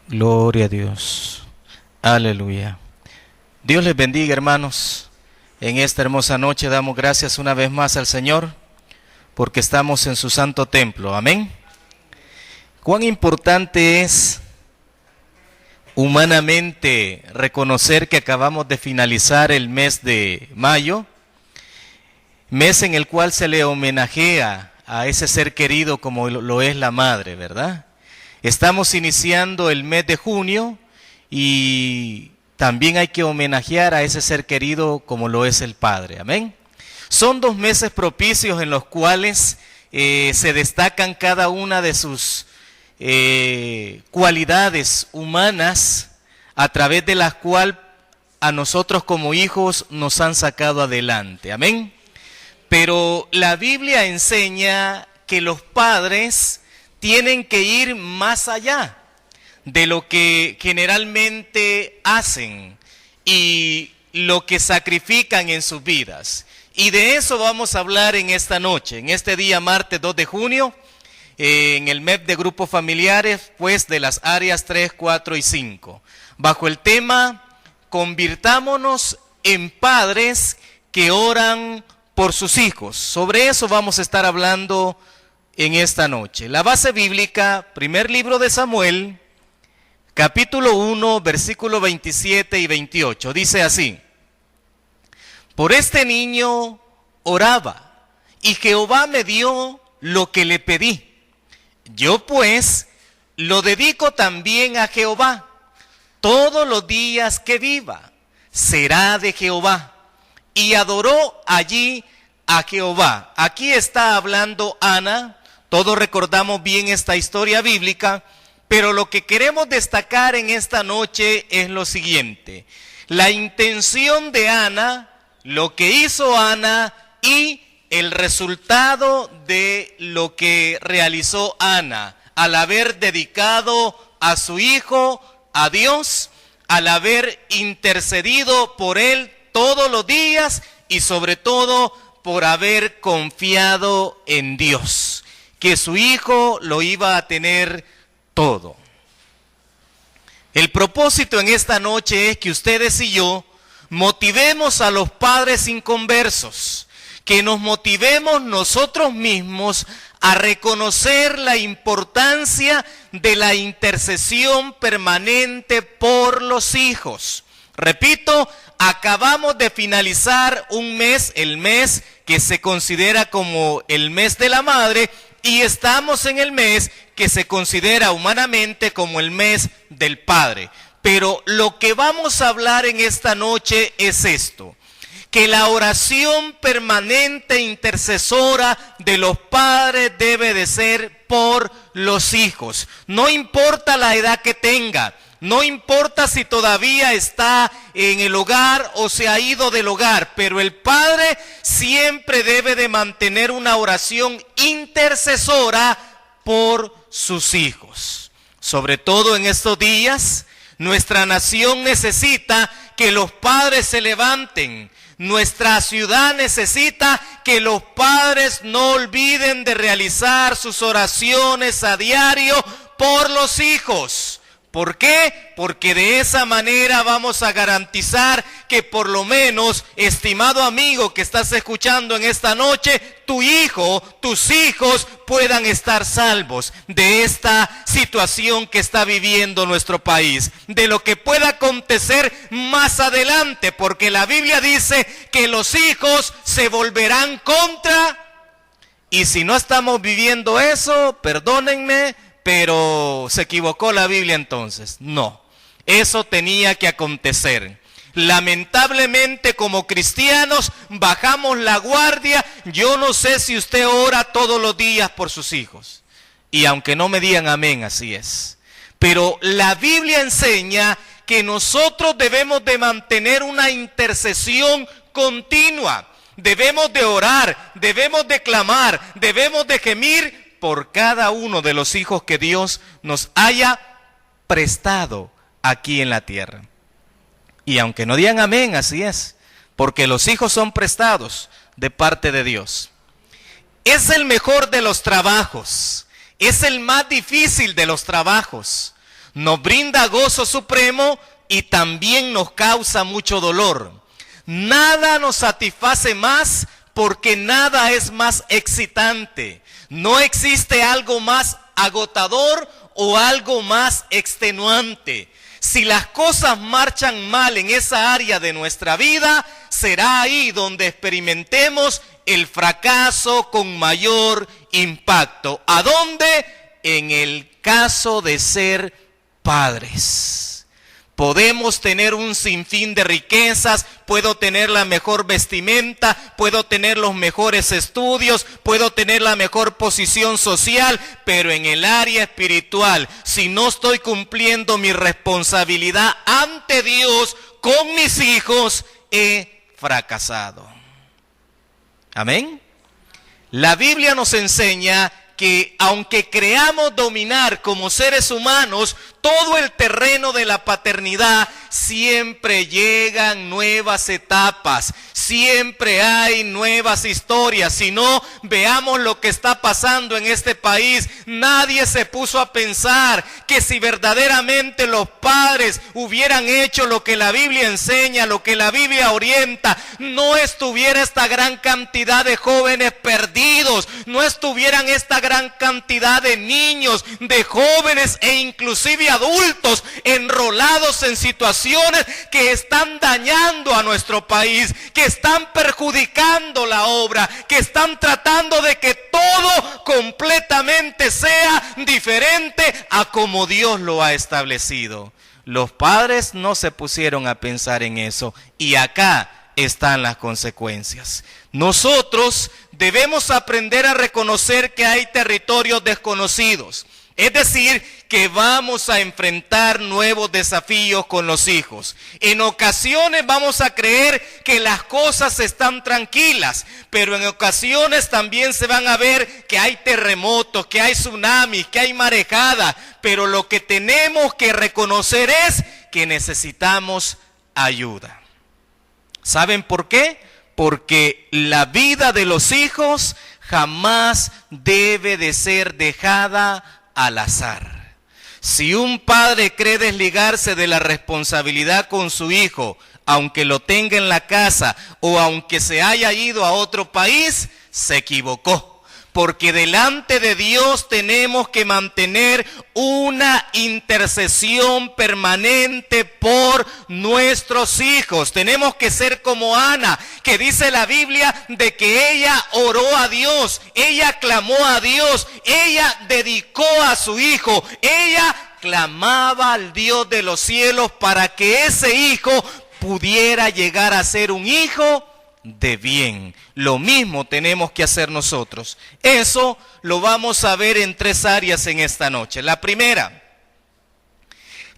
Gloria a Dios. Aleluya. Dios les bendiga, hermanos. En esta hermosa noche damos gracias una vez más al Señor porque estamos en su santo templo. Amén. Cuán importante es humanamente reconocer que acabamos de finalizar el mes de mayo, mes en el cual se le homenajea a ese ser querido como lo es la madre, ¿verdad? Estamos iniciando el mes de junio y también hay que homenajear a ese ser querido como lo es el Padre. Amén. Son 2 meses propicios en los cuales se destacan cada una de sus cualidades humanas a través de las cuales a nosotros como hijos nos han sacado adelante. Amén. Pero la Biblia enseña que los padres tienen que ir más allá de lo que generalmente hacen y lo que sacrifican en sus vidas. Y de eso vamos a hablar en esta noche, en este día martes 2 de junio, en el mes de grupos familiares, pues de las áreas 3, 4 y 5, bajo el tema Convirtámonos en padres que oran por sus hijos. Sobre eso vamos a estar hablando en esta noche. La base bíblica, primer libro de Samuel, capítulo 1, versículo 27 y 28, dice así: Por este niño oraba, y Jehová me dio lo que le pedí. Yo pues lo dedico también a Jehová. Todos los días que viva será de Jehová. Y adoró allí a Jehová. Aquí está hablando Ana. Todos recordamos bien esta historia bíblica, pero lo que queremos destacar en esta noche es lo siguiente: la intención de Ana, lo que hizo Ana y el resultado de lo que realizó Ana al haber dedicado a su hijo a Dios, al haber intercedido por él todos los días y sobre todo por haber confiado en Dios, que su hijo lo iba a tener todo. El propósito en esta noche es que ustedes y yo motivemos a los padres inconversos, que nos motivemos nosotros mismos a reconocer la importancia de la intercesión permanente por los hijos. Repito, acabamos de finalizar un mes, el mes que se considera como el mes de la madre, y estamos en el mes que se considera humanamente como el mes del padre. Pero lo que vamos a hablar en esta noche es esto: que la oración permanente intercesora de los padres debe de ser por los hijos. No importa la edad que tenga, no importa si todavía está en el hogar o se ha ido del hogar, pero el padre siempre debe de mantener una oración intercesora por sus hijos. Sobre todo en estos días, nuestra nación necesita que los padres se levanten. Nuestra ciudad necesita que los padres no olviden de realizar sus oraciones a diario por los hijos. ¿Por qué? Porque de esa manera vamos a garantizar que por lo menos, estimado amigo que estás escuchando en esta noche, tu hijo, tus hijos puedan estar salvos de esta situación que está viviendo nuestro país, de lo que pueda acontecer más adelante, porque la Biblia dice que los hijos se volverán contra, y si no estamos viviendo eso, perdónenme, pero se equivocó la Biblia entonces. No, eso tenía que acontecer. Lamentablemente, como cristianos bajamos la guardia. Yo no sé si usted ora todos los días por sus hijos, y aunque no me digan amén, así es. Pero la Biblia enseña que nosotros debemos de mantener una intercesión continua. Debemos de orar, debemos de clamar, debemos de gemir por cada uno de los hijos que Dios nos haya prestado aquí en la tierra. Y aunque no digan amén, así es, porque los hijos son prestados de parte de Dios. Es el mejor de los trabajos, es el más difícil de los trabajos. nos brinda gozo supremo y también nos causa mucho dolor. Nada nos satisface más porque nada es más excitante. No existe algo más agotador o algo más extenuante. Si las cosas marchan mal en esa área de nuestra vida, será ahí donde experimentemos el fracaso con mayor impacto. ¿A dónde? En el caso de ser padres. Podemos tener un sinfín de riquezas, puedo tener la mejor vestimenta, puedo tener los mejores estudios, puedo tener la mejor posición social, pero en el área espiritual, si no estoy cumpliendo mi responsabilidad ante Dios con mis hijos, he fracasado. Amén. La Biblia nos enseña que aunque creamos dominar como seres humanos todo el terreno de la paternidad, siempre llegan nuevas etapas, siempre hay nuevas historias. Si no, veamos lo que está pasando en este país. Nadie se puso a pensar que si verdaderamente los padres hubieran hecho lo que la Biblia enseña, lo que la Biblia orienta, no estuviera esta gran cantidad de jóvenes perdidos, no estuvieran esta gran cantidad de niños, de jóvenes e inclusive adultos enrolados en situaciones que están dañando a nuestro país, que están perjudicando la obra, que están tratando de que todo completamente sea diferente a como Dios lo ha establecido. Los padres no se pusieron a pensar en eso y acá están las consecuencias. Nosotros debemos aprender a reconocer que hay territorios desconocidos. Es decir, que vamos a enfrentar nuevos desafíos con los hijos. En ocasiones vamos a creer que las cosas están tranquilas, pero en ocasiones también se van a ver que hay terremotos, que hay tsunamis, que hay marejada. Pero lo que tenemos que reconocer es que necesitamos ayuda. ¿Saben por qué? Porque la vida de los hijos jamás debe de ser dejada al azar. Si un padre cree desligarse de la responsabilidad con su hijo, aunque lo tenga en la casa o aunque se haya ido a otro país, se equivocó. Porque delante de Dios tenemos que mantener una intercesión permanente por nuestros hijos. Tenemos que ser como Ana, que dice la Biblia de que ella oró a Dios, ella clamó a Dios, ella dedicó a su hijo, ella clamaba al Dios de los cielos para que ese hijo pudiera llegar a ser un hijo de bien. Lo mismo tenemos que hacer nosotros. Eso lo vamos a ver en 3 áreas en esta noche. La primera,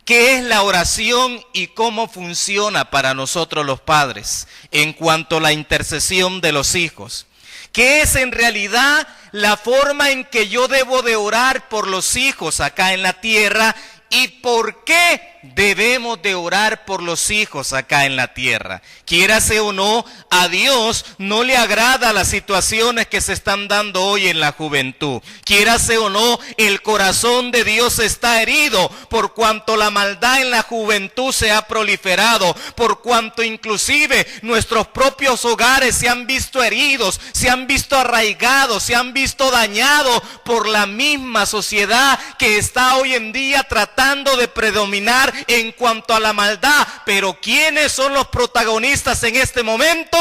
¿qué es la oración y cómo funciona para nosotros los padres en cuanto a la intercesión de los hijos? ¿Qué es en realidad la forma en que yo debo de orar por los hijos acá en la tierra? ¿Y por qué debemos de orar por los hijos acá en la tierra? Quiérase o no, a Dios no le agrada las situaciones que se están dando hoy en la juventud. Quiérase o no, el corazón de Dios está herido por cuanto la maldad en la juventud se ha proliferado, por cuanto inclusive nuestros propios hogares se han visto heridos, se han visto arraigados, se han visto dañados por la misma sociedad que está hoy en día tratando de predominar en cuanto a la maldad. Pero ¿quiénes son los protagonistas en este momento?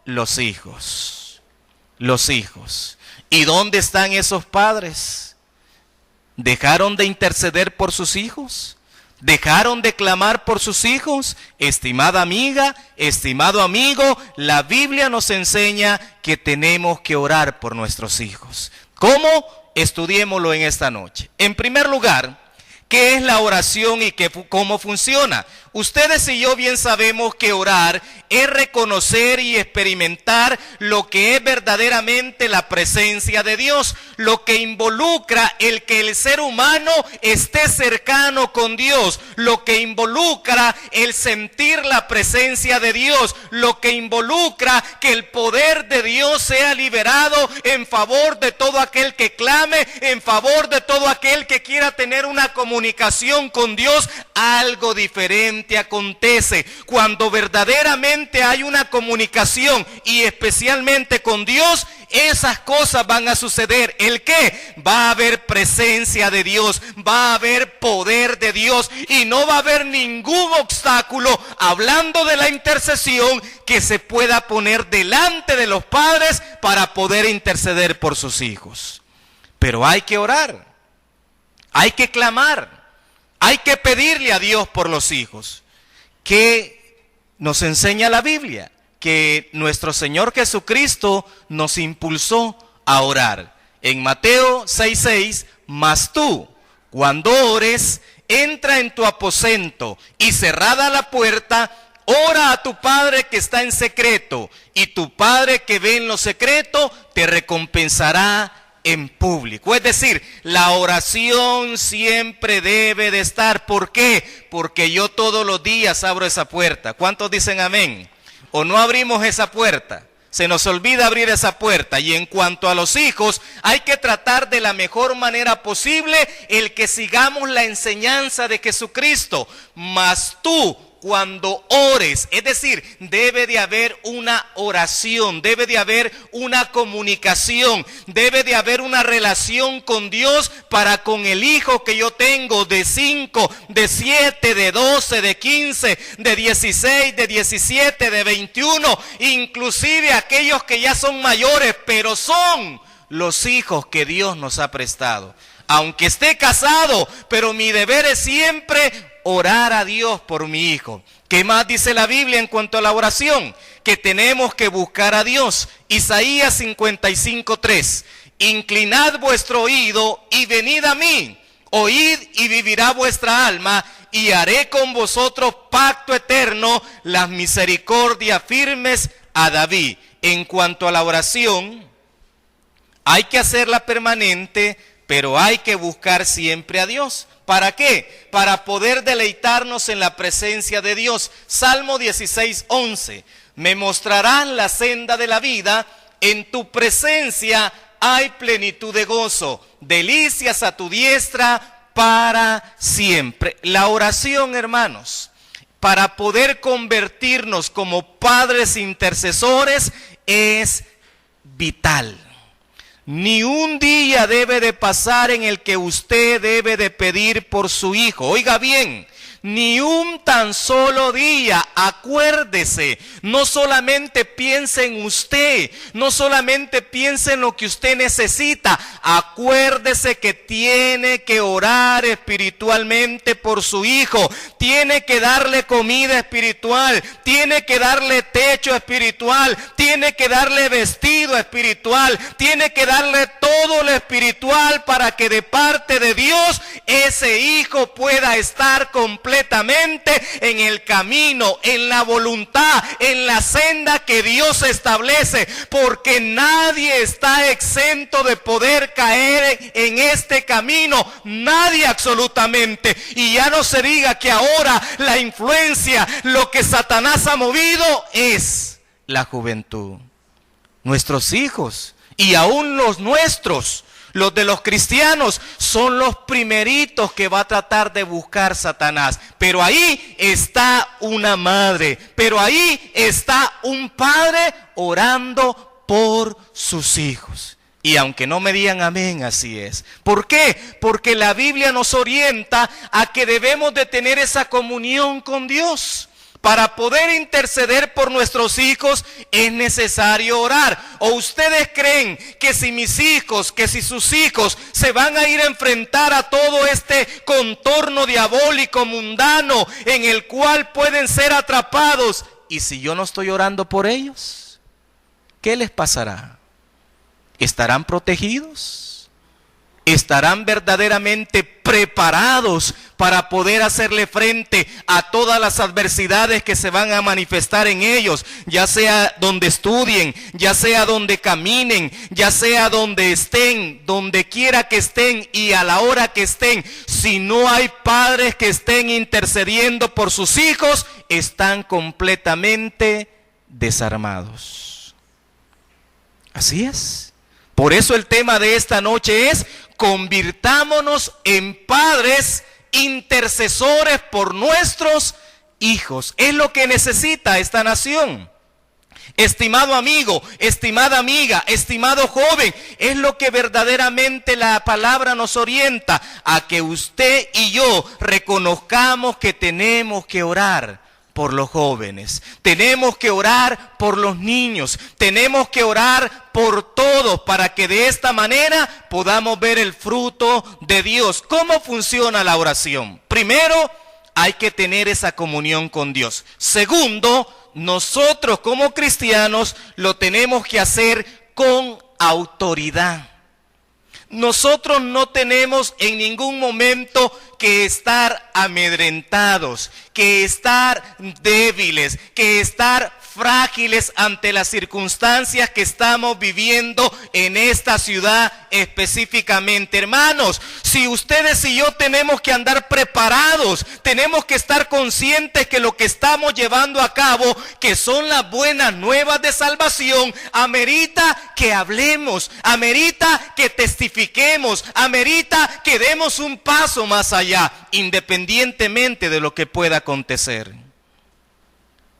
Los hijos. Los hijos. ¿Y dónde están esos padres? ¿Dejaron de interceder por sus hijos? ¿Dejaron de clamar por sus hijos? Estimada amiga, estimado amigo, la Biblia nos enseña que tenemos que orar por nuestros hijos. ¿Cómo? Estudiémoslo en esta noche. En primer lugar, ¿qué es la oración y cómo funciona? ustedes y yo bien sabemos que orar es reconocer y experimentar lo que es verdaderamente la presencia de Dios, lo que involucra el que el ser humano esté cercano con Dios, lo que involucra el sentir la presencia de Dios, lo que involucra que el poder de Dios sea liberado en favor de todo aquel que clame, en favor de todo aquel que quiera tener una comunicación con Dios. Algo diferente acontece cuando verdaderamente hay una comunicación, y especialmente con Dios. Esas cosas van a suceder. ¿El qué? Va a haber presencia de Dios, va a haber poder de Dios, y no va a haber ningún obstáculo, hablando de la intercesión, que se pueda poner delante de los padres para poder interceder por sus hijos. Pero hay que orar, hay que clamar, hay que pedirle a Dios por los hijos. ¿Qué nos enseña la Biblia? Que nuestro Señor Jesucristo nos impulsó a orar. En Mateo 6:6, mas tú, cuando ores, entra en tu aposento y cerrada la puerta, ora a tu Padre que está en secreto, y tu Padre que ve en lo secreto te recompensará en público. Es decir, la oración siempre debe de estar. ¿Por qué? Porque yo todos los días abro esa puerta. ¿Cuántos dicen amén? ¿O no abrimos esa puerta? Se nos olvida abrir esa puerta. Y en cuanto a los hijos, hay que tratar de la mejor manera posible el que sigamos la enseñanza de Jesucristo. Mas tú, cuando ores, es decir, debe de haber una oración, debe de haber una comunicación, debe de haber una relación con Dios para con el hijo que yo tengo de 5, de 7, de 12, de 15, de 16, de 17, de 21, inclusive aquellos que ya son mayores, pero son los hijos que Dios nos ha prestado. Aunque esté casado, pero mi deber es siempre orar a Dios por mi hijo. ¿Qué más dice la Biblia en cuanto a la oración? Que tenemos que buscar a Dios. Isaías 55:3. Inclinad vuestro oído y venid a mí. Oíd y vivirá vuestra alma, y haré con vosotros pacto eterno, las misericordias firmes a David. En cuanto a la oración, hay que hacerla permanente, pero hay que buscar siempre a Dios. ¿Para qué? Para poder deleitarnos en la presencia de Dios. Salmo 16:11. Me mostrarán la senda de la vida, en tu presencia hay plenitud de gozo, delicias a tu diestra para siempre. La oración, hermanos, para poder convertirnos como padres intercesores, es vital. Ni un día debe de pasar en el que usted debe de pedir por su hijo. Oiga bien, ni un tan solo día. Acuérdese, no solamente piense en usted, no solamente piense en lo que usted necesita. Acuérdese que tiene que orar espiritualmente por su hijo, tiene que darle comida espiritual, tiene que darle techo espiritual, tiene que darle vestido espiritual, tiene que darle todo lo espiritual para que de parte de Dios ese hijo pueda estar completamente en el camino, en la voluntad, en la senda que Dios establece, porque nadie está exento de poder caer en este camino, nadie absolutamente. Y ya no se diga que ahora la influencia, lo que Satanás ha movido es la juventud, nuestros hijos y aún los nuestros. Los de los cristianos son los primeritos que va a tratar de buscar Satanás. Pero ahí está una madre, pero ahí está un padre orando por sus hijos. Y aunque no me digan amén, así es. ¿Por qué? Porque la Biblia nos orienta a que debemos de tener esa comunión con Dios. Para poder interceder por nuestros hijos es necesario orar. ¿O ustedes creen que si mis hijos, que si sus hijos se van a ir a enfrentar a todo este contorno diabólico mundano en el cual pueden ser atrapados? ¿Y si yo no estoy orando por ellos? ¿Qué les pasará? ¿Estarán protegidos? ¿Estarán verdaderamente preparados para poder hacerle frente a todas las adversidades que se van a manifestar en ellos, ya sea donde estudien, ya sea donde caminen, ya sea donde estén, donde quiera que estén y a la hora que estén. Si no hay padres que estén intercediendo por sus hijos, están completamente desarmados. Así es. Por eso el tema de esta noche es: convirtámonos en padres intercesores por nuestros hijos. Es lo que necesita esta nación. Estimado amigo, estimada amiga, estimado joven, es lo que verdaderamente la palabra nos orienta, a que usted y yo reconozcamos que tenemos que orar por los jóvenes, tenemos que orar por los niños, tenemos que orar por todos, para que de esta manera podamos ver el fruto de Dios. ¿Cómo funciona la oración? Primero, hay que tener esa comunión con Dios. Segundo, nosotros como cristianos lo tenemos que hacer con autoridad. Nosotros no tenemos en ningún momento que estar amedrentados, que estar débiles, que estar frágiles ante las circunstancias que estamos viviendo en esta ciudad específicamente. Hermanos, si ustedes y yo tenemos que andar preparados, tenemos que estar conscientes que lo que estamos llevando a cabo, que son las buenas nuevas de salvación, amerita que hablemos, amerita que testifiquemos, amerita que demos un paso más allá, independientemente de lo que pueda acontecer.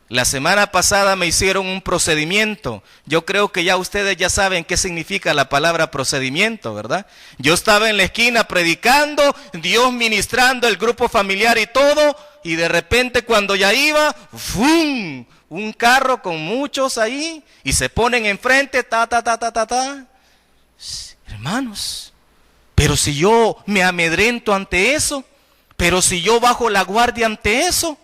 La semana pasada me hicieron un procedimiento. Yo creo que ya ustedes ya saben qué significa la palabra procedimiento, ¿verdad? Yo estaba en la esquina predicando, Dios ministrando, el grupo familiar y todo, y de repente cuando ya iba, ¡fum!, un carro con muchos ahí, y se ponen enfrente, Hermanos, pero si yo me amedrento ante eso, pero si yo bajo la guardia ante eso,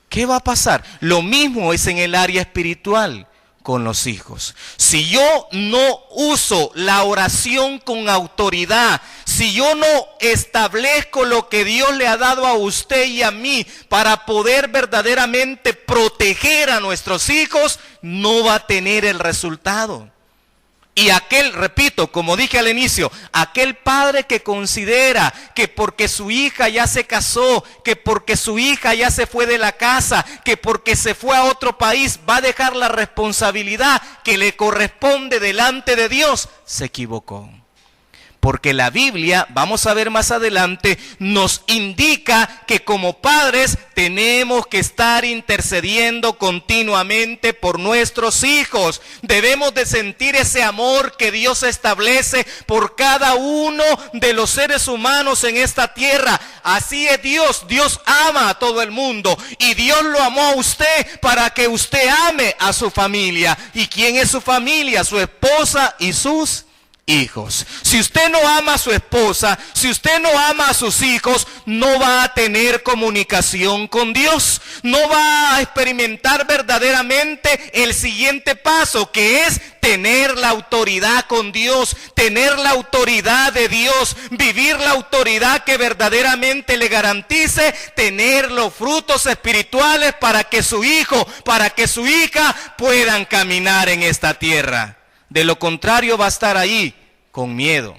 ¿qué va a pasar? Lo mismo es en el área espiritual con los hijos. Si yo no uso la oración con autoridad, si yo no establezco lo que Dios le ha dado a usted y a mí para poder verdaderamente proteger a nuestros hijos, no va a tener el resultado. Y aquel, repito, como dije al inicio, aquel padre que considera que porque su hija ya se casó, que porque su hija ya se fue de la casa, que porque se fue a otro país, va a dejar la responsabilidad que le corresponde delante de Dios, se equivocó. Porque la Biblia, vamos a ver más adelante, nos indica que como padres tenemos que estar intercediendo continuamente por nuestros hijos. Debemos de sentir ese amor que Dios establece por cada uno de los seres humanos en esta tierra. Así es Dios. Dios ama a todo el mundo y Dios lo amó a usted para que usted ame a su familia. ¿Y quién es su familia? Su esposa y sus hijos. Si usted no ama a su esposa, si usted no ama a sus hijos, no va a tener comunicación con Dios, no va a experimentar verdaderamente el siguiente paso, que es tener la autoridad con Dios, tener la autoridad de Dios, vivir la autoridad que verdaderamente le garantice tener los frutos espirituales para que su hijo, para que su hija puedan caminar en esta tierra. De lo contrario va a estar ahí con miedo,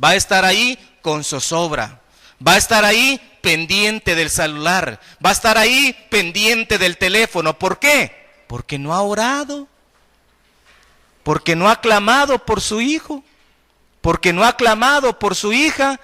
va a estar ahí con zozobra, va a estar ahí pendiente del celular, va a estar ahí pendiente del teléfono. ¿Por qué? Porque no ha orado, porque no ha clamado por su hijo, porque no ha clamado por su hija.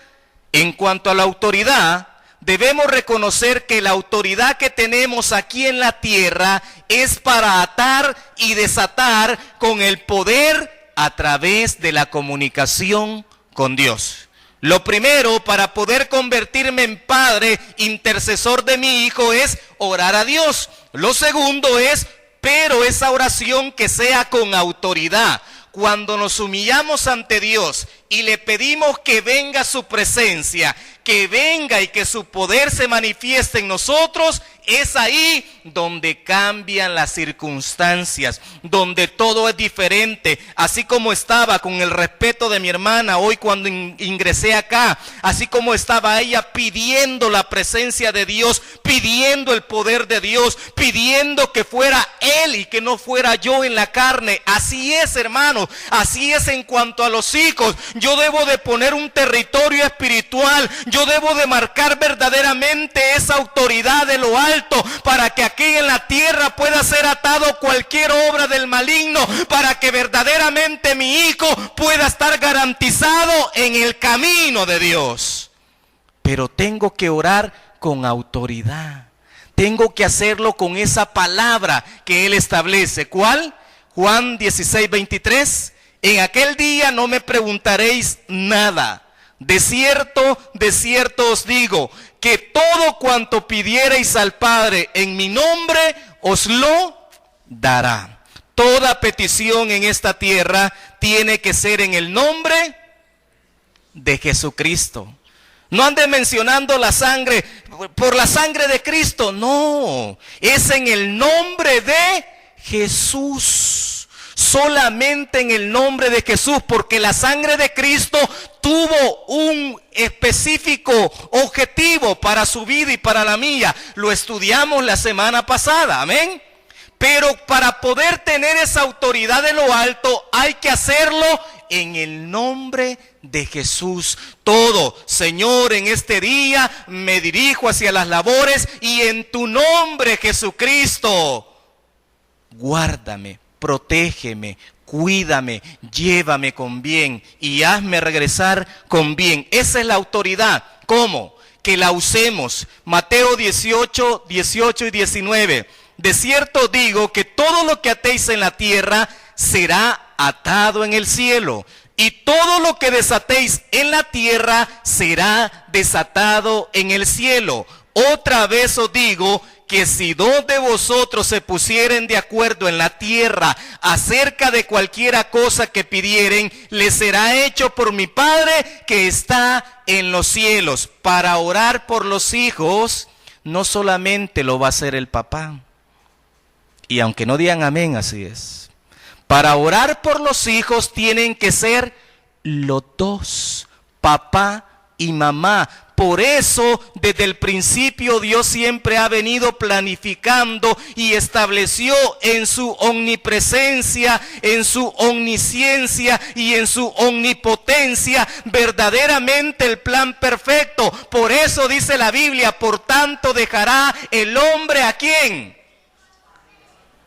En cuanto a la autoridad, debemos reconocer que la autoridad que tenemos aquí en la tierra es para atar y desatar con el poder a través de la comunicación con Dios. Lo primero, para poder convertirme en padre intercesor de mi hijo, es orar a Dios. Lo segundo es, pero esa oración que sea con autoridad. Cuando nos humillamos ante Dios y le pedimos que venga su presencia, que venga y que su poder se manifieste en nosotros, es ahí donde cambian las circunstancias, donde todo es diferente. Así como estaba con el respeto de mi hermana hoy cuando ingresé acá, así como estaba ella pidiendo la presencia de Dios, pidiendo el poder de Dios, pidiendo que fuera Él y que no fuera yo en la carne. Así es, hermano, así es en cuanto a los hijos. Yo debo de poner un territorio espiritual, yo debo de marcar verdaderamente esa autoridad de lo alto, para que aquí en la tierra pueda ser atado cualquier obra del maligno, para que verdaderamente mi hijo pueda estar garantizado en el camino de Dios. Pero tengo que orar con autoridad, tengo que hacerlo con esa palabra que Él establece. ¿Cuál? Juan 16:23. En aquel día no me preguntaréis nada. De cierto os digo, que todo cuanto pidiereis al Padre en mi nombre, os lo dará. Toda petición en esta tierra tiene que ser en el nombre de Jesucristo. No ande mencionando la sangre, por la sangre de Cristo, no, es en el nombre de Jesús. Solamente en el nombre de Jesús, porque la sangre de Cristo tuvo un específico objetivo para su vida y para la mía. Lo estudiamos la semana pasada, amén. Pero para poder tener esa autoridad de lo alto hay que hacerlo en el nombre de Jesús. Todo, Señor, en este día me dirijo hacia las labores y en tu nombre, Jesucristo, guárdame, protégeme, cuídame, llévame con bien y hazme regresar con bien. Esa es la autoridad. ¿Cómo? Que la usemos. Mateo 18 y 19. De cierto digo que todo lo que atéis en la tierra será atado en el cielo, y todo lo que desatéis en la tierra será desatado en el cielo. Otra vez os digo que si dos de vosotros se pusieren de acuerdo en la tierra acerca de cualquiera cosa que pidieren, les será hecho por mi Padre que está en los cielos. Para orar por los hijos, no solamente lo va a hacer el papá. Y aunque no digan amén, así es. Para orar por los hijos tienen que ser los dos, papá y mamá. Por eso, desde el principio, Dios siempre ha venido planificando y estableció en su omnipresencia, en su omnisciencia y en su omnipotencia verdaderamente el plan perfecto. Por eso dice la Biblia, por tanto dejará el hombre ¿a quién?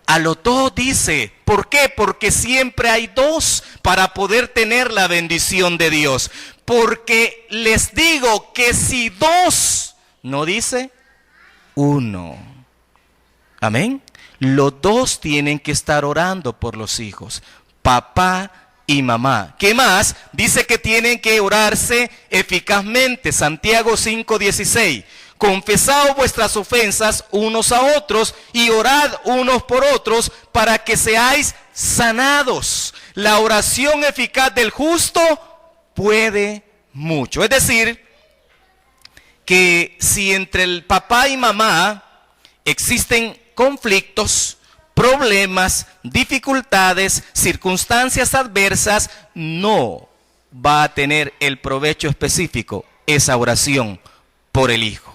A los dos dice. ¿Por qué? Porque siempre hay dos para poder tener la bendición de Dios. Porque les digo que si dos, no dice uno. Amén. Los dos tienen que estar orando por los hijos, papá y mamá. ¿Qué más? Dice que tienen que orarse eficazmente. Santiago 5:16. Confesad vuestras ofensas unos a otros y orad unos por otros para que seáis sanados. La oración eficaz del justo puede mucho. Es decir, que si entre el papá y mamá existen conflictos, problemas, dificultades, circunstancias adversas, no va a tener el provecho específico esa oración por el hijo.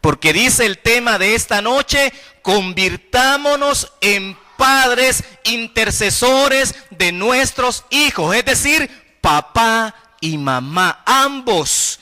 Porque dice el tema de esta noche, convirtámonos en padres intercesores de nuestros hijos, es decir, papá y mamá, ambos.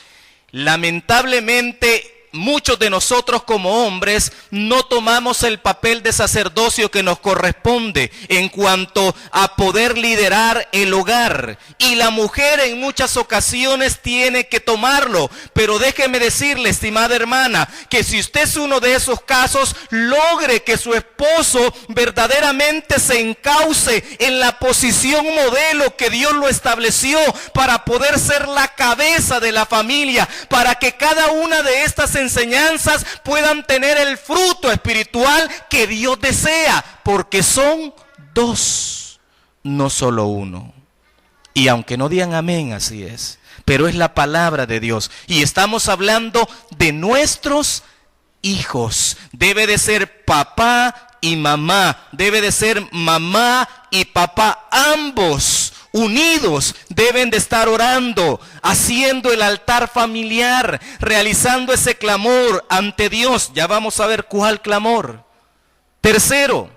Lamentablemente, muchos de nosotros como hombres no tomamos el papel de sacerdocio que nos corresponde en cuanto a poder liderar el hogar. Y la mujer en muchas ocasiones tiene que tomarlo. Pero déjeme decirle, estimada hermana, que si usted es uno de esos casos, logre que su esposo verdaderamente se encauce en la posición modelo que Dios lo estableció para poder ser la cabeza de la familia, para que cada una de estas enseñanzas puedan tener el fruto espiritual que Dios desea, porque son dos, no solo uno. Y aunque no digan amén, así es, pero es la palabra de Dios y estamos hablando de nuestros hijos. Debe de ser papá y mamá. Debe de ser mamá y papá, ambos unidos. Deben de estar orando, haciendo el altar familiar, realizando ese clamor ante Dios. Ya vamos a ver cuál clamor. Tercero,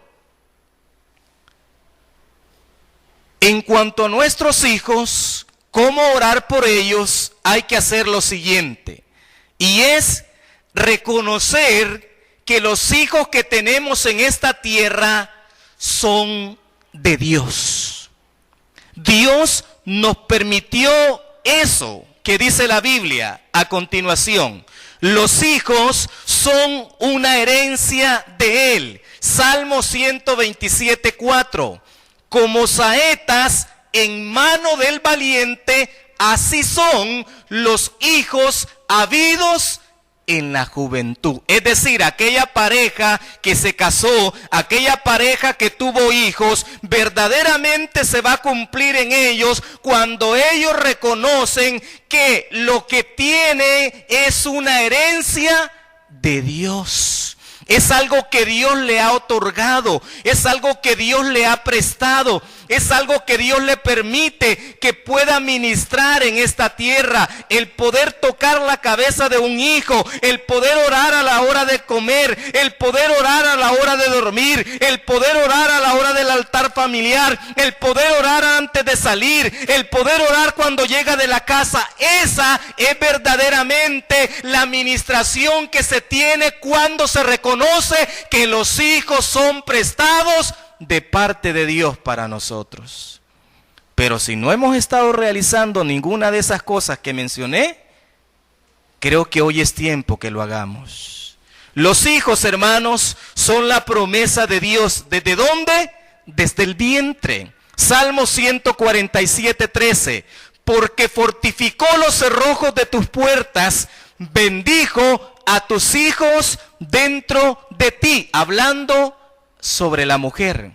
en cuanto a nuestros hijos, cómo orar por ellos, hay que hacer lo siguiente. Y es reconocer que los hijos que tenemos en esta tierra son de Dios. Dios nos permitió eso que dice la Biblia a continuación. Los hijos son una herencia de Él. Salmo 127:4. Como saetas en mano del valiente, así son los hijos habidos en la juventud. Es decir, aquella pareja que se casó, aquella pareja que tuvo hijos, verdaderamente se va a cumplir en ellos cuando ellos reconocen que lo que tiene es una herencia de Dios. Es algo que Dios le ha otorgado, es algo que Dios le ha prestado, es algo que Dios le permite que pueda ministrar en esta tierra. El poder tocar la cabeza de un hijo, el poder orar a la hora de comer, el poder orar a la hora de dormir, el poder orar a la hora del altar familiar, el poder orar antes de salir, el poder orar cuando llega de la casa. Esa es verdaderamente la ministración que se tiene cuando se reconoce que los hijos son prestados de parte de Dios para nosotros. Pero si no hemos estado realizando ninguna de esas cosas que mencioné, creo que hoy es tiempo que lo hagamos. Los hijos, hermanos, son la promesa de Dios. ¿Desde dónde? Desde el vientre. Salmo 147:13. Porque fortificó los cerrojos de tus puertas, bendijo a tus hijos dentro de ti. Hablando sobre la mujer.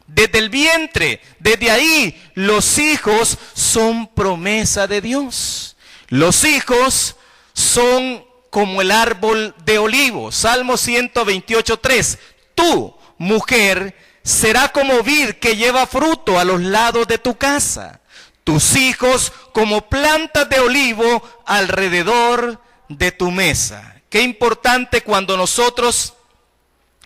Desde el vientre, desde ahí, los hijos son promesa de Dios. Los hijos son como el árbol de olivo. Salmo 128:3. Tú, mujer, será como vid que lleva fruto a los lados de tu casa. Tus hijos como plantas de olivo alrededor de tu mesa. Qué importante cuando nosotros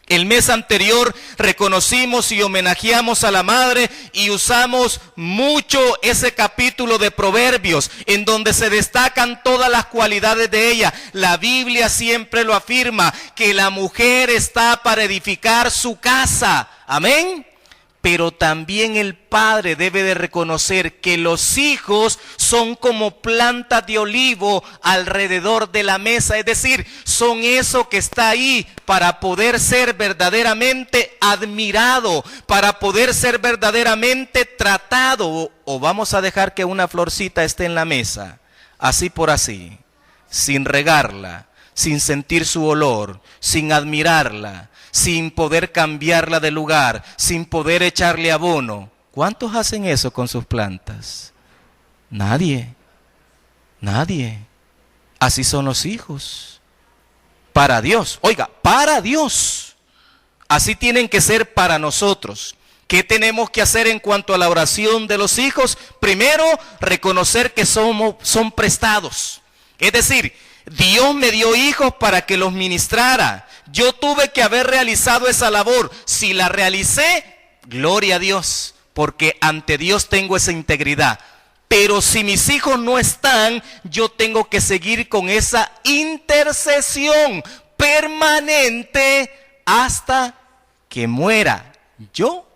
el mes anterior reconocimos y homenajeamos a la madre y usamos mucho ese capítulo de Proverbios en donde se destacan todas las cualidades de ella. La Biblia siempre lo afirma, que la mujer está para edificar su casa. Amén. Pero también el padre debe de reconocer que los hijos son como plantas de olivo alrededor de la mesa. Es decir, son eso que está ahí para poder ser verdaderamente admirado, para poder ser verdaderamente tratado. O vamos a dejar que una florcita esté en la mesa, así por así, sin regarla, sin sentir su olor, sin admirarla, sin poder cambiarla de lugar, sin poder echarle abono. ¿Cuántos hacen eso con sus plantas? Nadie, nadie. Así son los hijos. Para Dios, oiga, para Dios. Así tienen que ser para nosotros. ¿Qué tenemos que hacer en cuanto a la oración de los hijos? Primero, reconocer que son prestados. Es decir, Dios me dio hijos para que los ministrara. Yo tuve que haber realizado esa labor. Si la realicé, gloria a Dios, porque ante Dios tengo esa integridad. Pero si mis hijos no están, yo tengo que seguir con esa intercesión permanente hasta que muera yo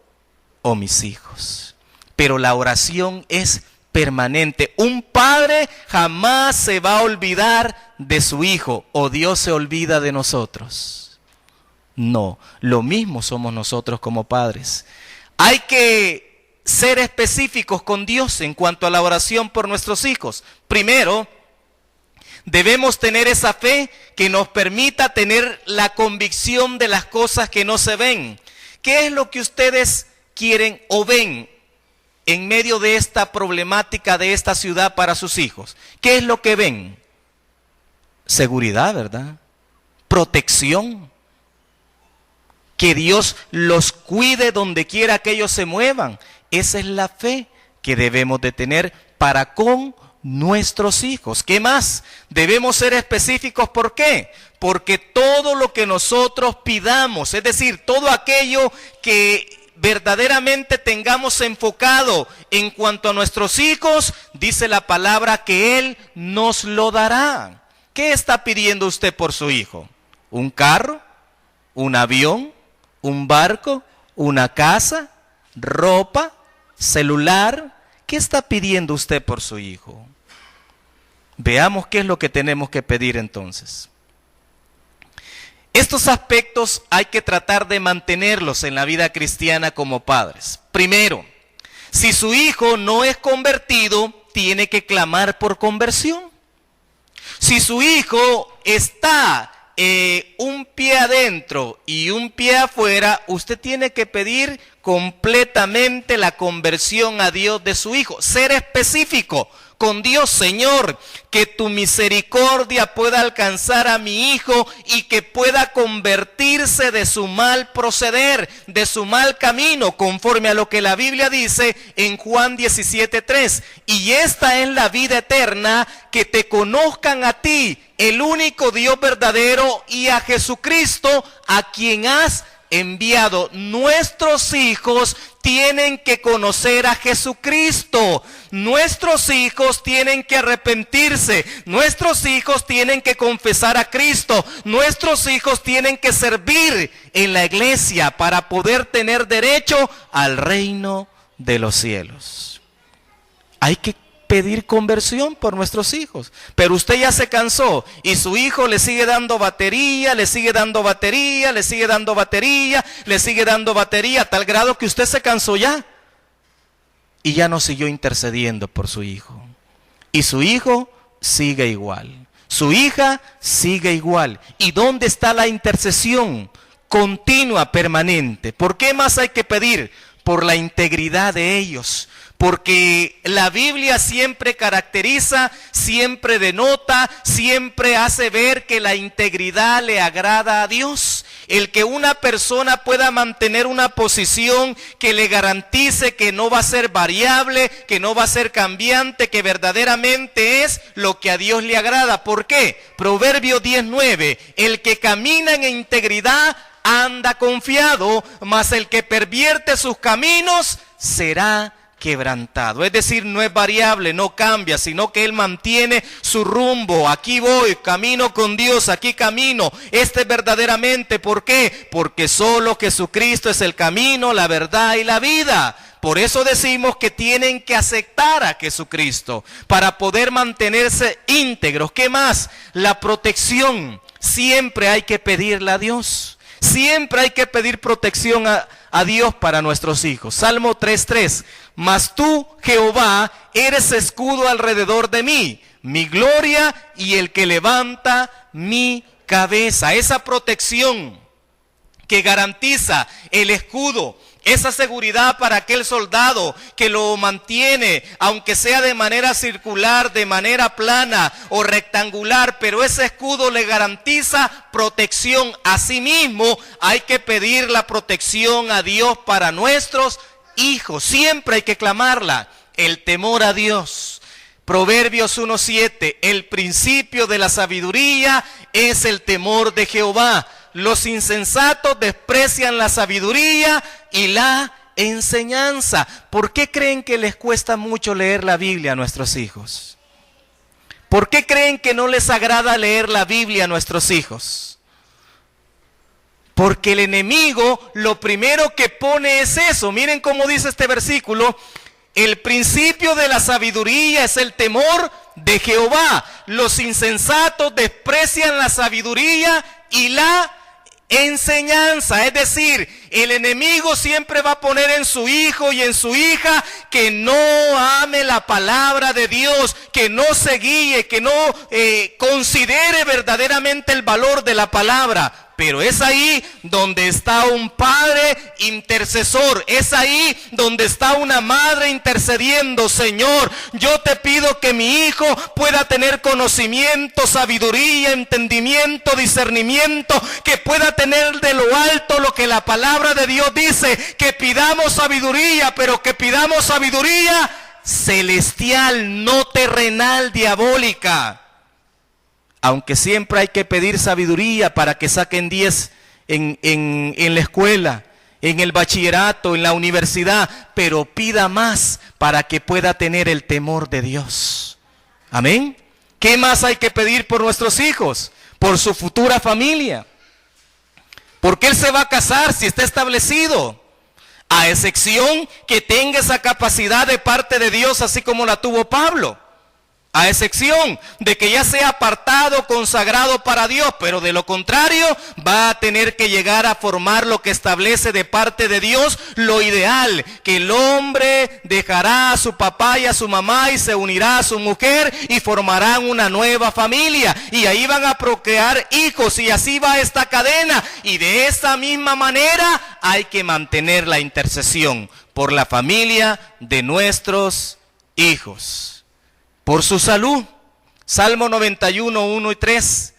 o mis hijos. Pero la oración es permanente. Un padre jamás se va a olvidar de su hijo, o Dios se olvida de nosotros. No, lo mismo somos nosotros como padres. Hay que ser específicos con Dios en cuanto a la oración por nuestros hijos. Primero, debemos tener esa fe que nos permita tener la convicción de las cosas que no se ven. ¿Qué es lo que ustedes quieren o ven en medio de esta problemática de esta ciudad para sus hijos? ¿Qué es lo que ven? Seguridad, ¿verdad? protección. Que Dios los cuide donde quiera que ellos se muevan. Esa es la fe que debemos de tener para con nuestros hijos. ¿Qué más? Debemos ser específicos. ¿Por qué? Porque todo lo que nosotros pidamos, es decir, todo aquello que verdaderamente tengamos enfocado en cuanto a nuestros hijos, dice la palabra que Él nos lo dará. ¿Qué está pidiendo usted por su hijo? ¿Un carro? ¿Un avión? ¿Un barco? ¿Una casa? ¿Ropa? ¿Celular? ¿Qué está pidiendo usted por su hijo? Veamos qué es lo que tenemos que pedir entonces. Estos aspectos hay que tratar de mantenerlos en la vida cristiana como padres. Primero, si su hijo no es convertido, tiene que clamar por conversión. Si su hijo está un pie adentro y un pie afuera, usted tiene que pedir completamente la conversión a Dios de su hijo. Ser específico con Dios. Señor, que tu misericordia pueda alcanzar a mi hijo y que pueda convertirse de su mal proceder, de su mal camino, conforme a lo que la Biblia dice en Juan 17:3. Y esta es la vida eterna, que te conozcan a ti, el único Dios verdadero, y a Jesucristo, a quien has enviado. Nuestros hijos tienen que conocer a Jesucristo. Nuestros hijos tienen que arrepentirse. Nuestros hijos tienen que confesar a Cristo. Nuestros hijos tienen que servir en la iglesia para poder tener derecho al reino de los cielos. Hay que pedir conversión por nuestros hijos. Pero usted ya se cansó y su hijo le sigue dando batería, le sigue dando batería, le sigue dando batería, le sigue dando batería, a tal grado que usted se cansó ya y ya no siguió intercediendo por su hijo. Y su hijo sigue igual, su hija sigue igual. ¿Y dónde está la intercesión continua, permanente? ¿Por qué más hay que pedir? Por la integridad de ellos. Porque la Biblia siempre caracteriza, siempre denota, siempre hace ver que la integridad le agrada a Dios. El que una persona pueda mantener una posición que le garantice que no va a ser variable, que no va a ser cambiante, que verdaderamente es lo que a Dios le agrada. ¿Por qué? Proverbio 10:9, el que camina en integridad anda confiado, mas el que pervierte sus caminos será quebrantado. Es decir, no es variable, no cambia, sino que él mantiene su rumbo. Aquí voy, camino con Dios, aquí camino. Este es verdaderamente, ¿por qué? Porque solo Jesucristo es el camino, la verdad y la vida. Por eso decimos que tienen que aceptar a Jesucristo para poder mantenerse íntegros. ¿Qué más? La protección. Siempre hay que pedirle a Dios. Siempre hay que pedir protección a Dios para nuestros hijos. Salmo 3:3. Mas tú, Jehová, eres escudo alrededor de mí, mi gloria y el que levanta mi cabeza. Esa protección que garantiza el escudo, esa seguridad para aquel soldado que lo mantiene, aunque sea de manera circular, de manera plana o rectangular, pero ese escudo le garantiza protección. Asimismo, hay que pedir la protección a Dios para nuestros hijos. Siempre hay que clamarla. El temor a Dios. Proverbios 1:7, el principio de la sabiduría es el temor de Jehová. Los insensatos desprecian la sabiduría y la enseñanza. ¿Por qué creen que les cuesta mucho leer la Biblia a nuestros hijos? ¿Por qué creen que no les agrada leer la Biblia a nuestros hijos? Porque el enemigo lo primero que pone es eso. Miren cómo dice este versículo. El principio de la sabiduría es el temor de Jehová. Los insensatos desprecian la sabiduría y la enseñanza. Es decir, el enemigo siempre va a poner en su hijo y en su hija que no ame la palabra de Dios, que no se guíe, que no considere verdaderamente el valor de la palabra. pero es ahí donde está un padre intercesor, es ahí donde está una madre intercediendo. Señor, yo te pido que mi hijo pueda tener conocimiento, sabiduría, entendimiento, discernimiento, que pueda tener de lo alto lo que la palabra de Dios dice, que pidamos sabiduría, pero que pidamos sabiduría celestial, no terrenal, diabólica. Aunque siempre hay que pedir sabiduría para que saquen 10 en la escuela, en el bachillerato, en la universidad, pero pida más para que pueda tener el temor de Dios. Amén. ¿Qué más hay que pedir por nuestros hijos? Por su futura familia. Porque él se va a casar si está establecido, a excepción que tenga esa capacidad de parte de Dios, así como la tuvo Pablo. A excepción de que ya sea apartado, consagrado para Dios, pero de lo contrario va a tener que llegar a formar lo que establece de parte de Dios lo ideal, que el hombre dejará a su papá y a su mamá y se unirá a su mujer y formarán una nueva familia y ahí van a procrear hijos y así va esta cadena, y de esa misma manera hay que mantener la intercesión por la familia de nuestros hijos. Por su salud, Salmo 91, 1 y 3,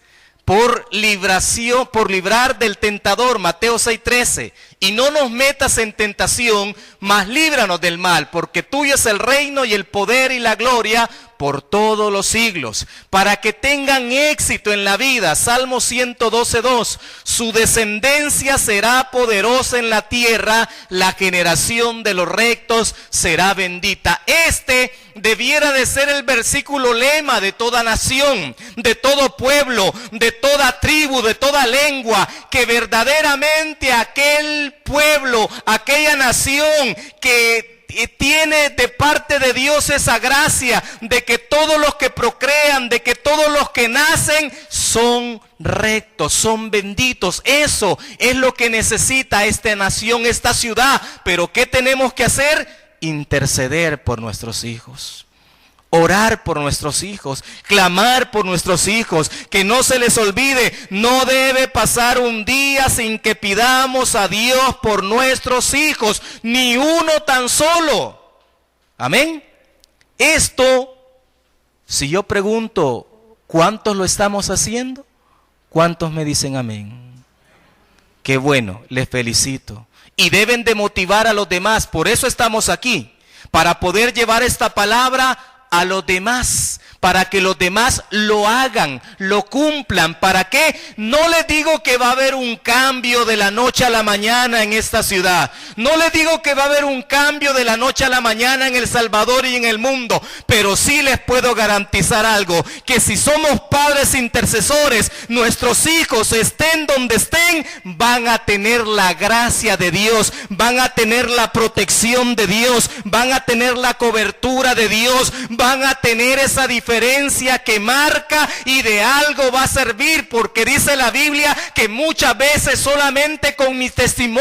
por librar del tentador, Mateo 6, 13, y no nos metas en tentación, mas líbranos del mal, porque tuyo es el reino y el poder y la gloria por todos los siglos, para que tengan éxito en la vida. Salmo 112, 2, su descendencia será poderosa en la tierra, la generación de los rectos será bendita. Este debiera de ser el versículo lema de toda nación, de todo pueblo, de toda tribu, de toda lengua, que verdaderamente aquel pueblo, aquella nación que tiene de parte de Dios esa gracia de que todos los que procrean, de que todos los que nacen son rectos, son benditos. Eso es lo que necesita esta nación, esta ciudad. Pero ¿qué tenemos que hacer? Interceder por nuestros hijos. Orar por nuestros hijos, clamar por nuestros hijos, que no se les olvide, no debe pasar un día sin que pidamos a Dios por nuestros hijos, ni uno tan solo. Amén. Esto, si yo pregunto, ¿cuántos lo estamos haciendo? ¿Cuántos me dicen amén? Qué bueno, les felicito. Y deben de motivar a los demás, por eso estamos aquí, para poder llevar esta palabra a los demás, para que los demás lo hagan, lo cumplan. ¿Para qué? No les digo que va a haber un cambio de la noche a la mañana en esta ciudad. No les digo que va a haber un cambio de la noche a la mañana en El Salvador y en el mundo. Pero sí les puedo garantizar algo, que si somos padres intercesores, nuestros hijos estén donde estén, van a tener la gracia de Dios, van a tener la protección de Dios, van a tener la cobertura de Dios, van a tener esa diferencia que marca, y de algo va a servir, porque dice la Biblia que muchas veces solamente con mi testimonio